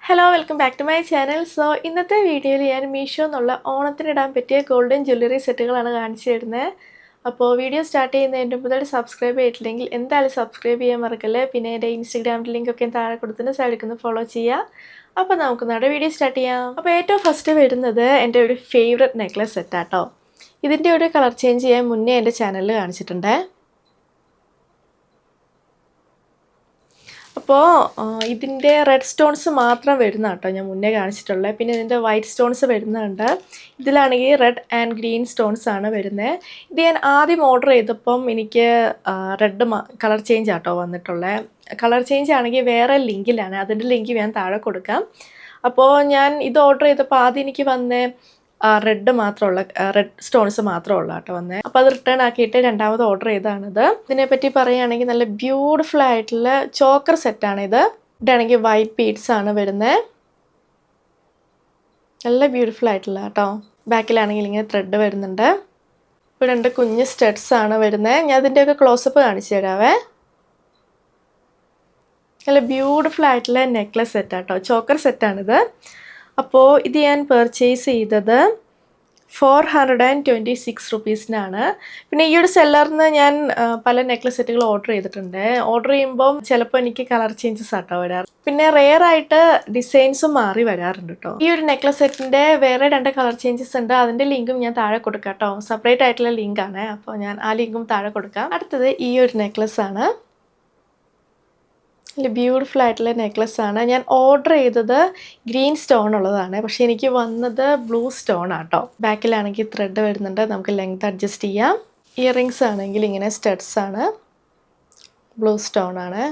Hello welcome back to my channel. ഇന്നത്തെ വീഡിയോയിൽ ഞാൻ മീഷോ എന്നുള്ള ഓണത്തിനിടാൻ പറ്റിയ ഗോൾഡൻ ജ്വല്ലറി സെറ്റുകളാണ് കാണിച്ചു തരുന്നത്. അപ്പോൾ വീഡിയോ സ്റ്റാർട്ട് ചെയ്യുന്നതിൻ്റെ മുതൽ സബ്സ്ക്രൈബ് ചെയ്തിട്ടില്ലെങ്കിൽ എന്തായാലും സബ്സ്ക്രൈബ് ചെയ്യാൻ മറക്കല്ലേ. പിന്നെ എൻ്റെ ഇൻസ്റ്റഗ്രാമിൻ്റെ ലിങ്കൊക്കെ താഴെ കൊടുത്തിട്ട് സൈഡിൽ ഫോളോ ചെയ്യുക. അപ്പോൾ നമുക്ക് നമ്മുടെ വീഡിയോ സ്റ്റാർട്ട് ചെയ്യാം. അപ്പോൾ ഏറ്റവും ഫസ്റ്റ് വരുന്നത് എൻ്റെ ഒരു ഫേവററ്റ് നെക്ലസ് സെറ്റാട്ടോ. ഇതിൻ്റെ ഒരു കളർ ചേഞ്ച് ചെയ്യാൻ മുന്നേ എൻ്റെ ചാനലിൽ കാണിച്ചിട്ടുണ്ട്. അപ്പോൾ ഇതിൻ്റെ റെഡ് സ്റ്റോൺസ് മാത്രം വരുന്ന കേട്ടോ ഞാൻ മുന്നേ കാണിച്ചിട്ടുള്ളത്. പിന്നെ ഇതിൻ്റെ വൈറ്റ് സ്റ്റോൺസ് വരുന്നുണ്ട്. ഇതിലാണെങ്കിൽ റെഡ് ആൻഡ് ഗ്രീൻ സ്റ്റോൺസ് ആണ് വരുന്നത്. ഇത് ഞാൻ ആദ്യം ഓർഡർ ചെയ്തപ്പം എനിക്ക് റെഡ് കളർ ചേഞ്ച് ആട്ടോ വന്നിട്ടുള്ളത്. കളർ ചേഞ്ച് ആണെങ്കിൽ വേറെ ലിങ്കിലാണ്, അതിൻ്റെ ലിങ്ക് ഞാൻ താഴെ കൊടുക്കാം. അപ്പോൾ ഞാൻ ഇത് ഓർഡർ ചെയ്തപ്പോൾ ആദ്യം എനിക്ക് വന്നേ റെഡ് സ്റ്റോൺസ് മാത്രമുള്ള കേട്ടോ വന്നേ. അപ്പോൾ അത് റിട്ടേൺ ആക്കിയിട്ട് രണ്ടാമത് ഓർഡർ ചെയ്താണിത്. ഇതിനെപ്പറ്റി പറയുകയാണെങ്കിൽ നല്ല ബ്യൂട്ടിഫുൾ ആയിട്ടുള്ള ചോക്കർ സെറ്റാണിത്. ഇതാണെങ്കിൽ വൈറ്റ് ബീഡ്സ് ആണ് വരുന്നത്. നല്ല ബ്യൂട്ടിഫുൾ ആയിട്ടുള്ള കേട്ടോ. ബാക്കിലാണെങ്കിൽ ഇങ്ങനെ ത്രെഡ് വരുന്നുണ്ട്. ഇപ്പോൾ രണ്ട് കുഞ്ഞ് സ്റ്റഡ്സ് ആണ് വരുന്നത്. ഞാൻ ഇതിൻ്റെയൊക്കെ ക്ലോസപ്പ് കാണിച്ചു തരാവേ. നല്ല ബ്യൂട്ടിഫുൾ ആയിട്ടുള്ള നെക്ലസ് സെറ്റാട്ടോ, ചോക്കർ സെറ്റാണിത്. അപ്പോൾ ഇത് ഞാൻ പർച്ചേസ് ചെയ്തത് 426 റുപ്പീസിനാണ്. പിന്നെ ഈ ഒരു സെല്ലറിന് ഞാൻ പല നെക്ലസ് സെറ്റുകൾ ഓർഡർ ചെയ്തിട്ടുണ്ട്. ഓർഡർ ചെയ്യുമ്പം ചിലപ്പോൾ എനിക്ക് കളർ ചേഞ്ചസ് ആട്ടോ വരാറ്. പിന്നെ റെയർ ആയിട്ട് ഡിസൈൻസും മാറി വരാറുണ്ട് കേട്ടോ. ഈ ഒരു നെക്ലസ് സെറ്റിൻ്റെ വേറെ 2 കളർ ചേഞ്ചസ് ഉണ്ട്. അതിൻ്റെ ലിങ്കും ഞാൻ താഴെ കൊടുക്കാം കേട്ടോ. സെപ്പറേറ്റ് ആയിട്ടുള്ള ലിങ്കാണ്. അപ്പോൾ ഞാൻ ആ ലിങ്കും താഴെ കൊടുക്കാം. അടുത്തത് ഈ ഒരു നെക്ലസ് ആണ്. നല്ല ബ്യൂട്ടിഫുൾ ആയിട്ടുള്ള നെക്ലസ് ആണ്. ഞാൻ ഓർഡർ ചെയ്തത് ഗ്രീൻ സ്റ്റോൺ ഉള്ളതാണ്, പക്ഷെ എനിക്ക് വന്നത് ബ്ലൂ സ്റ്റോൺ ആട്ടോ. ബാക്കിലാണെങ്കിൽ ത്രെഡ് വരുന്നുണ്ട്, നമുക്ക് ലെങ്ത് അഡ്ജസ്റ്റ് ചെയ്യാം. ഇയറിങ്സ് ആണെങ്കിൽ ഇങ്ങനെ സ്റ്റഡ്സ് ആണ്, ബ്ലൂ സ്റ്റോൺ ആണ്.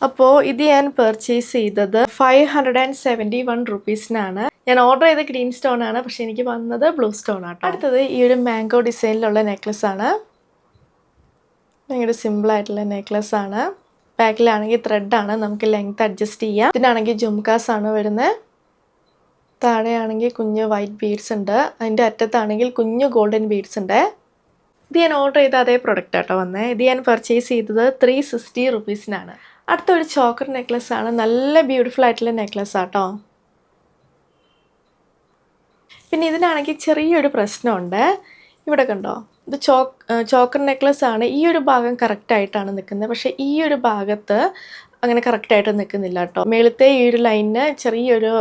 അപ്പോൾ ഇത് ഞാൻ പർച്ചേസ് ചെയ്തത് 571 റുപ്പീസിനാണ്. ഞാൻ ഓർഡർ ചെയ്ത ഗ്രീൻ സ്റ്റോൺ ആണ്, പക്ഷെ എനിക്ക് വന്നത് ബ്ലൂ സ്റ്റോൺ ആട്ടോ. അടുത്തത് ഈ ഒരു മാംഗോ ഡിസൈനിലുള്ള നെക്ലസ് ആണ്. ഭയങ്കര സിമ്പിളായിട്ടുള്ള നെക്ലസ് ആണ്. ബാക്കിലാണെങ്കിൽ ത്രെഡാണ്, നമുക്ക് ലെങ്ത് അഡ്ജസ്റ്റ് ചെയ്യാം. ഇതിനാണെങ്കിൽ ജുംകാസ് ആണ് വരുന്നത്. താഴെയാണെങ്കിൽ കുഞ്ഞ് വൈറ്റ് ബീഡ്സ് ഉണ്ട്. അതിൻ്റെ അറ്റത്താണെങ്കിൽ കുഞ്ഞ് ഗോൾഡൻ ബീഡ്സ് ഉണ്ട്. ഇത് ഞാൻ ഓർഡർ ചെയ്ത അതേ പ്രൊഡക്റ്റ് ആട്ടോ വന്നത്. ഇത് ഞാൻ പർച്ചേസ് ചെയ്തത് 360 റുപ്പീസിനാണ്. അടുത്തൊരു ചോക്കർ നെക്ലസ് ആണ്. നല്ല ബ്യൂട്ടിഫുൾ ആയിട്ടുള്ള നെക്ലസ് ആട്ടോ. പിന്നെ ഇതിനാണെങ്കിൽ ചെറിയൊരു പ്രശ്നമുണ്ട്. ഇവിടെ കണ്ടോ, ഇത് ചോക്കർ നെക്ലസ് ആണ്. ഈ ഒരു ഭാഗം കറക്റ്റായിട്ടാണ് നിൽക്കുന്നത്, പക്ഷേ ഈ ഒരു ഭാഗത്ത് അങ്ങനെ കറക്റ്റായിട്ട് നിൽക്കുന്നില്ല കേട്ടോ. മേളത്തെ ഈ ഒരു ലൈനിന് ചെറിയൊരു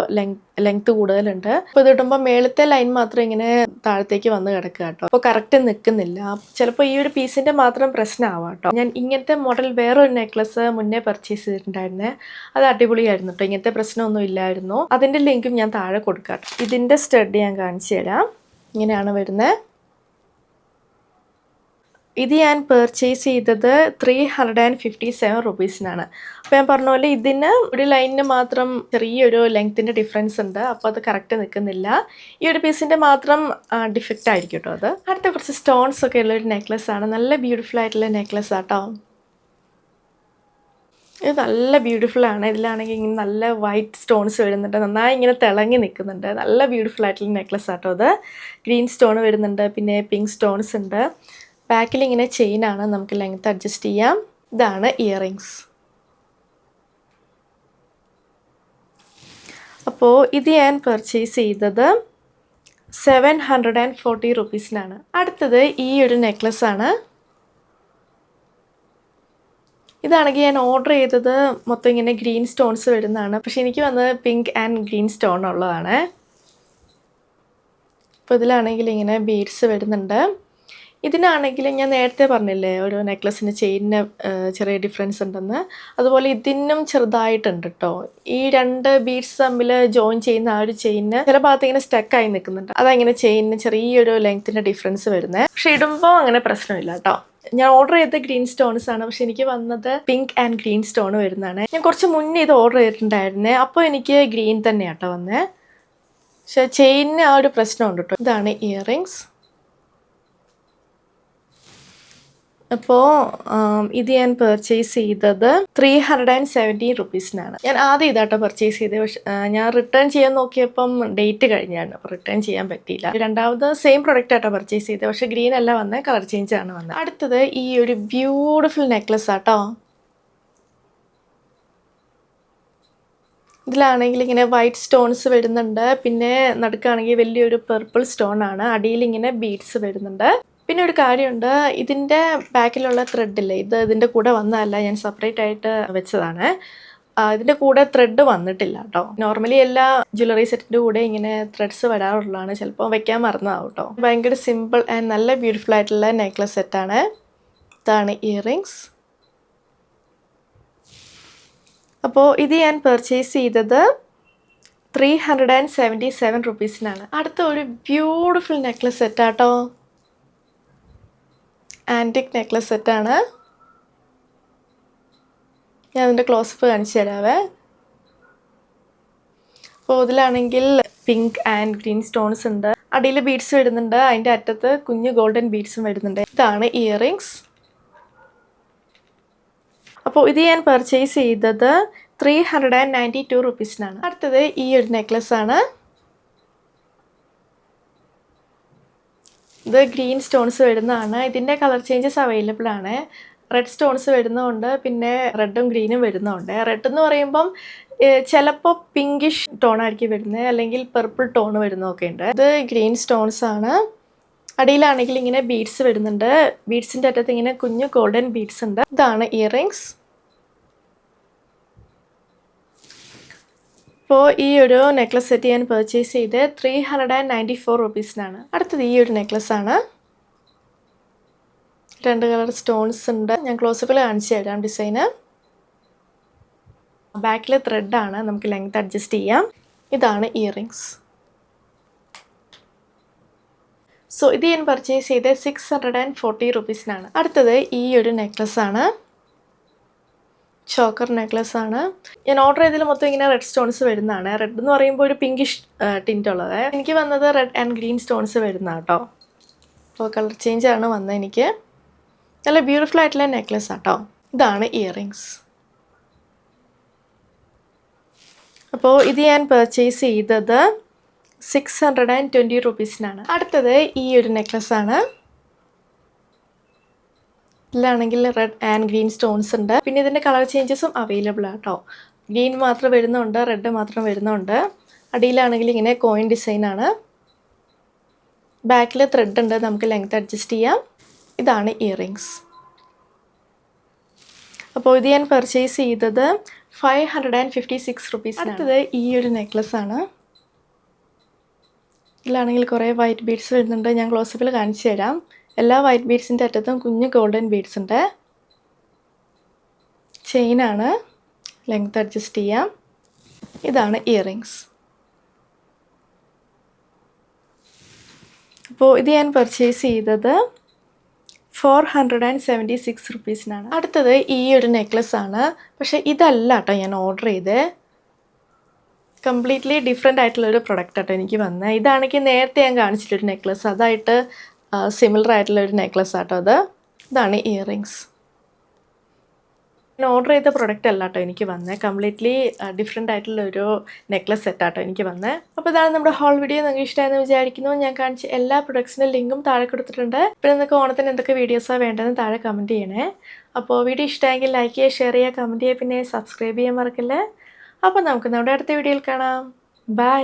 ലെങ്ത് കൂടുതലുണ്ട്. അപ്പോൾ ഇത് ഇടുമ്പോൾ മേളത്തെ ലൈൻ മാത്രം ഇങ്ങനെ താഴത്തേക്ക് വന്ന് കിടക്കുക കേട്ടോ. അപ്പോൾ കറക്റ്റ് നിൽക്കുന്നില്ല. ചിലപ്പോൾ ഈ ഒരു പീസിൻ്റെ മാത്രം പ്രശ്നമാവാം കേട്ടോ. ഞാൻ ഇങ്ങനത്തെ മോഡൽ വേറൊരു നെക്ലസ് മുന്നേ പർച്ചേസ് ചെയ്തിട്ടുണ്ടായിരുന്നേ. അത് അടിപൊളിയായിരുന്നു കേട്ടോ. ഇങ്ങനത്തെ പ്രശ്നമൊന്നും ഇല്ലായിരുന്നു. അതിൻ്റെ ലിങ്കും ഞാൻ താഴെ കൊടുക്കാം. ഇതിൻ്റെ സ്റ്റഡ് ഞാൻ കാണിച്ചു തരാം. ഇങ്ങനെയാണ് വരുന്നത്. ഇത് ഞാൻ പർച്ചേസ് ചെയ്തത് 357 റുപ്പീസിനാണ്. അപ്പോൾ ഞാൻ പറഞ്ഞ പോലെ ഇതിന് ഒരു ലൈനിന് മാത്രം ചെറിയൊരു ലെങ്ത്തിൻ്റെ ഡിഫറൻസ് ഉണ്ട്. അപ്പോൾ അത് കറക്റ്റ് നിൽക്കുന്നില്ല. ഈ ഒരു പീസിൻ്റെ മാത്രം ഡിഫക്റ്റ് ആയിരിക്കും കേട്ടോ അത്. അടുത്ത കുറച്ച് സ്റ്റോൺസ് ഒക്കെ ഉള്ളൊരു നെക്ലസ് ആണ്. നല്ല ബ്യൂട്ടിഫുൾ ആയിട്ടുള്ള നെക്ലസ് ആട്ടോ. ഇത് നല്ല ബ്യൂട്ടിഫുൾ ആണ്. ഇതിലാണെങ്കിൽ ഇങ്ങനെ നല്ല വൈറ്റ് സ്റ്റോൺസ് വരുന്നുണ്ട്, നന്നായി ഇങ്ങനെ തിളങ്ങി നിൽക്കുന്നുണ്ട്. നല്ല ബ്യൂട്ടിഫുൾ ആയിട്ടുള്ള നെക്ലസ് ആട്ടോ അത്. ഗ്രീൻ സ്റ്റോൺ വരുന്നുണ്ട്, പിന്നെ പിങ്ക് സ്റ്റോൺസ് ഉണ്ട്. ബാക്കിൽ ഇങ്ങനെ ചെയിനാണ്, നമുക്ക് ലെങ്ത് അഡ്ജസ്റ്റ് ചെയ്യാം. ഇതാണ് ഇയറിങ്സ്. അപ്പോൾ ഇത് ഞാൻ പർച്ചേസ് ചെയ്തത് 740 റുപ്പീസിനാണ്. അടുത്തത് ഈ ഒരു നെക്ലസ് ആണ്. ഇതാണെങ്കിൽ ഞാൻ ഓർഡർ ചെയ്തത് മൊത്തം ഇങ്ങനെ ഗ്രീൻ സ്റ്റോൺസ് വരുന്നതാണ്, പക്ഷെ എനിക്ക് വന്നത് പിങ്ക് ആൻഡ് ഗ്രീൻ സ്റ്റോൺ ഉള്ളതാണ്. അപ്പോൾ ഇതിലാണെങ്കിൽ ഇങ്ങനെ ബീഡ്സ് വരുന്നുണ്ട്. ഇതിനാണെങ്കിൽ ഞാൻ നേരത്തെ പറഞ്ഞില്ലേ ഒരു നെക്ലസിന് ചെയിനിന് ചെറിയ ഡിഫറൻസ് ഉണ്ടെന്ന്, അതുപോലെ ഇതിനും ചെറുതായിട്ടുണ്ട് കേട്ടോ. ഈ 2 ബീഡ്സ് തമ്മിൽ ജോയിൻ ചെയ്യുന്ന ആ ഒരു ചെയിന് ചില ഭാഗത്ത് ഇങ്ങനെ സ്റ്റക്കായി നിൽക്കുന്നുണ്ട്. അതങ്ങനെ ചെയിനിന് ചെറിയൊരു ലെങ്ത്തിൻ്റെ ഡിഫറൻസ് വരുന്നത്. പക്ഷെ ഇടുമ്പോൾ അങ്ങനെ പ്രശ്നമില്ല കേട്ടോ. ഞാൻ ഓർഡർ ചെയ്ത ഗ്രീൻ സ്റ്റോൺസ് ആണ്, പക്ഷെ എനിക്ക് വന്നത് പിങ്ക് ആൻഡ് ഗ്രീൻ സ്റ്റോൺ വരുന്നതാണ്. ഞാൻ കുറച്ച് മുന്നേ ഇത് ഓർഡർ ചെയ്തിട്ടുണ്ടായിരുന്നേ, അപ്പോൾ എനിക്ക് ഗ്രീൻ തന്നെയാണ് കേട്ടോ വന്നത്. പക്ഷെ ചെയിനിന് ആ ഒരു പ്രശ്നമുണ്ട് കേട്ടോ. ഇതാണ് ഇയറിങ്സ്. അപ്പോൾ ഇത് ഞാൻ പർച്ചേസ് ചെയ്തത് 370 റുപ്പീസിനാണ്. ഞാൻ ആദ്യം ഇതാട്ടോ പർച്ചേസ് ചെയ്തത്. പക്ഷെ ഞാൻ റിട്ടേൺ ചെയ്യാൻ നോക്കിയപ്പം ഡേറ്റ് കഴിഞ്ഞാണ്, അപ്പോൾ റിട്ടേൺ ചെയ്യാൻ പറ്റിയില്ല. രണ്ടാമത് സെയിം പ്രൊഡക്റ്റ് ആട്ടോ പർച്ചേസ് ചെയ്തത്, പക്ഷെ ഗ്രീൻ അല്ല വന്നത്, കളർ ചേഞ്ച് ആണ് വന്നത്. അടുത്തത് ഈ ഒരു ബ്യൂട്ടിഫുൾ നെക്ലസ് ആട്ടോ. ഇതിലാണെങ്കിൽ ഇങ്ങനെ വൈറ്റ് സ്റ്റോൺസ് വരുന്നുണ്ട്. പിന്നെ നടുക്കാണെങ്കിൽ വലിയൊരു പർപ്പിൾ സ്റ്റോൺ ആണ്. അടിയിൽ ഇങ്ങനെ ബീഡ്സ് വരുന്നുണ്ട്. പിന്നെ ഒരു കാര്യമുണ്ട്, ഇതിൻ്റെ ബാക്കിലുള്ള ത്രെഡില്ലേ, ഇതിൻ്റെ കൂടെ വന്നതല്ല, ഞാൻ സെപ്പറേറ്റ് ആയിട്ട് വെച്ചതാണ്. ഇതിൻ്റെ കൂടെ ത്രെഡ് വന്നിട്ടില്ല കേട്ടോ. നോർമലി എല്ലാ ജ്വല്ലറി സെറ്റിൻ്റെ കൂടെ ഇങ്ങനെ ത്രെഡ്സ് വരാറുള്ളതാണ്. ചിലപ്പോൾ വെക്കാൻ മറന്നതാവും കേട്ടോ. ഭയങ്കര സിമ്പിൾ ആൻഡ് നല്ല ബ്യൂട്ടിഫുൾ ആയിട്ടുള്ള നെക്ലസ് സെറ്റാണ്. ഇതാണ് ഇയറിങ്സ്. അപ്പോൾ ഇത് ഞാൻ പർച്ചേസ് ചെയ്തത് 377 റുപ്പീസിനാണ്. അടുത്ത ഒരു ബ്യൂട്ടിഫുൾ നെക്ലസ് സെറ്റാട്ടോ. ആൻറ്റിക് നെക്ലസ് സെറ്റാണ്. ഞാൻ അതിൻ്റെ ക്ലോസപ്പ് കാണിച്ചു തരാവേ. അപ്പോൾ ഇതിലാണെങ്കിൽ പിങ്ക് ആൻഡ് ഗ്രീൻ സ്റ്റോൺസ് ഉണ്ട്. അടിയിൽ ബീഡ്സ് വരുന്നുണ്ട്. അതിൻ്റെ അറ്റത്ത് കുഞ്ഞ് ഗോൾഡൻ ബീഡ്സും വരുന്നുണ്ട്. ഇതാണ് ഇയറിങ്സ്. അപ്പോൾ ഇത് ഞാൻ പർച്ചേസ് ചെയ്തത് 392 റുപ്പീസിനാണ്. അടുത്തത് ഈ ഒരു നെക്ലസ് ആണ്. ഇത് ഗ്രീൻ സ്റ്റോൺസ് വരുന്നതാണ്. ഇതിൻ്റെ കളർ ചേഞ്ചസ് അവൈലബിൾ ആണ്. റെഡ് സ്റ്റോൺസ് വരുന്നതുകൊണ്ട് പിന്നെ റെഡും ഗ്രീനും വരുന്നതുണ്ട്. റെഡ് എന്ന് പറയുമ്പം ചിലപ്പോൾ പിങ്കിഷ് ടോൺ ആയിരിക്കും വരുന്നത്, അല്ലെങ്കിൽ പർപ്പിൾ ടോൺ വരുന്നതൊക്കെ ഉണ്ട്. ഇത് ഗ്രീൻ സ്റ്റോൺസ് ആണ്. അടിയിലാണെങ്കിൽ ഇങ്ങനെ ബീഡ്സ് വരുന്നുണ്ട്. ബീഡ്സിൻ്റെ അറ്റത്ത് ഇങ്ങനെ കുഞ്ഞു ഗോൾഡൻ ബീഡ്സ് ഉണ്ട്. ഇതാണ് ഇയറിങ്സ്. അപ്പോൾ ഈ ഒരു നെക്ലസ് സെറ്റ് ഞാൻ പർച്ചേസ് ചെയ്ത് 394 റുപ്പീസിനാണ്. അടുത്തത് ഈ ഒരു നെക്ലസ് ആണ്. 2 കളർ സ്റ്റോൺസ് ഉണ്ട്. ഞാൻ ക്ലോസപ്പിൽ കാണിച്ചു തരാം ഡിസൈന്. ബാക്കിൽ ത്രെഡാണ്, നമുക്ക് ലെങ്ത് അഡ്ജസ്റ്റ് ചെയ്യാം. ഇതാണ് ഇയറിങ്സ്. സോ ഇത് ഞാൻ പർച്ചേസ് ചെയ്ത് 640 റുപ്പീസിനാണ്. അടുത്തത് ഈ ഒരു നെക്ലസ് ആണ്. ചോക്കർ നെക്ലസ് ആണ്. ഞാൻ ഓർഡർ ചെയ്തതിൽ മൊത്തം ഇങ്ങനെ റെഡ് സ്റ്റോൺസ് വരുന്നതാണ്. റെഡ് എന്ന് പറയുമ്പോൾ ഒരു പിങ്കിഷ് ടിൻ്റ് ഉള്ളത്. എനിക്ക് വന്നത് റെഡ് ആൻഡ് ഗ്രീൻ സ്റ്റോൺസ് വരുന്ന കേട്ടോ. അപ്പോൾ കളർ ചേഞ്ച് ആണ് വന്നത് എനിക്ക്. നല്ല ബ്യൂട്ടിഫുൾ ആയിട്ടുള്ള നെക്ലസ് ആട്ടോ. ഇതാണ് ഇയറിങ്സ്. അപ്പോൾ ഇത് ഞാൻ പർച്ചേസ് ചെയ്തത് 620 റുപ്പീസിനാണ്. അടുത്തത് ഈ ഒരു നെക്ലസ് ആണ്. ഇതിലാണെങ്കിൽ റെഡ് ആൻഡ് ഗ്രീൻ സ്റ്റോൺസ് ഉണ്ട്. പിന്നെ ഇതിൻ്റെ കളർ ചേഞ്ചസും അവൈലബിൾ ആട്ടോ. ഗ്രീൻ മാത്രം വരുന്നുണ്ട്, റെഡ് മാത്രം വരുന്നുണ്ട്. അടിയിലാണെങ്കിൽ ഇങ്ങനെ കോയിൻ ഡിസൈനാണ്. ബാക്കിൽ ത്രെഡ് ഉണ്ട്, നമുക്ക് ലെങ്ത് അഡ്ജസ്റ്റ് ചെയ്യാം. ഇതാണ് ഇയറിങ്സ്. അപ്പോൾ ഇത് ഞാൻ പർച്ചേസ് ചെയ്തത് 556 റുപ്പീസ്. അടുത്തത് ഈ ഒരു നെക്ലസ് ആണ്. ഇതിലാണെങ്കിൽ കുറേ വൈറ്റ് ബീഡ്സ് വരുന്നുണ്ട്. ഞാൻ ക്ലോസപ്പിൽ കാണിച്ചു തരാം. എല്ലാ വൈറ്റ് ബീഡ്സിൻ്റെ അറ്റത്തും കുഞ്ഞ് ഗോൾഡൻ ബീഡ്സ് ഉണ്ട്. ചെയിനാണ്, ലെങ്ത് അഡ്ജസ്റ്റ് ചെയ്യാം. ഇതാണ് ഇയറിങ്സ്. അപ്പോൾ ഇത് ഞാൻ പർച്ചേസ് ചെയ്തത് 476 റുപ്പീസിനാണ്. അടുത്തത് ഈ ഒരു നെക്ലസ് ആണ്. പക്ഷേ ഇതല്ല കേട്ടോ ഞാൻ ഓർഡർ ചെയ്ത്. കംപ്ലീറ്റ്ലി ഡിഫറെൻ്റ് ആയിട്ടുള്ളൊരു പ്രൊഡക്റ്റ് ആട്ടോ എനിക്ക് വന്നത്. ഇതാണെങ്കിൽ നേരത്തെ ഞാൻ കാണിച്ചിട്ടൊരു നെക്ലസ്, അതായിട്ട് സിമിലർ ആയിട്ടുള്ളൊരു നെക്ലസ് ആട്ടോ അത്. ഇതാണ് ഇയറിങ്സ്. ഞാൻ ഓർഡർ ചെയ്ത പ്രൊഡക്റ്റ് അല്ല കേട്ടോ എനിക്ക് വന്നത്. കംപ്ലീറ്റ്ലി ഡിഫറെൻ്റ് ആയിട്ടുള്ളൊരു നെക്ലസ് സെറ്റാട്ടോ എനിക്ക് വന്നത്. അപ്പോൾ ഇതാണ് നമ്മുടെ ഹോൾ വീഡിയോ. നിങ്ങൾക്ക് ഇഷ്ടമായെന്ന് വിചാരിക്കുന്നു. ഞാൻ കാണിച്ച എല്ലാ പ്രൊഡക്ട്സിൻ്റെ ലിങ്കും താഴെ കൊടുത്തിട്ടുണ്ട്. പിന്നെ നിങ്ങൾക്ക് ഓണത്തിന് എന്തൊക്കെ വീഡിയോസാണ് വേണ്ടതെന്ന് താഴെ കമൻറ്റ് ചെയ്യണേ. അപ്പോൾ വീഡിയോ ഇഷ്ടമായെങ്കിൽ ലൈക്ക് ചെയ്യുക, ഷെയർ ചെയ്യുക, കമൻറ്റ് ചെയ്യുക, പിന്നെ സബ്സ്ക്രൈബ് ചെയ്യാൻ മറക്കല്ലേ. അപ്പോൾ നമുക്ക് നമ്മുടെ അടുത്ത വീഡിയോയിൽ കാണാം. ബൈ.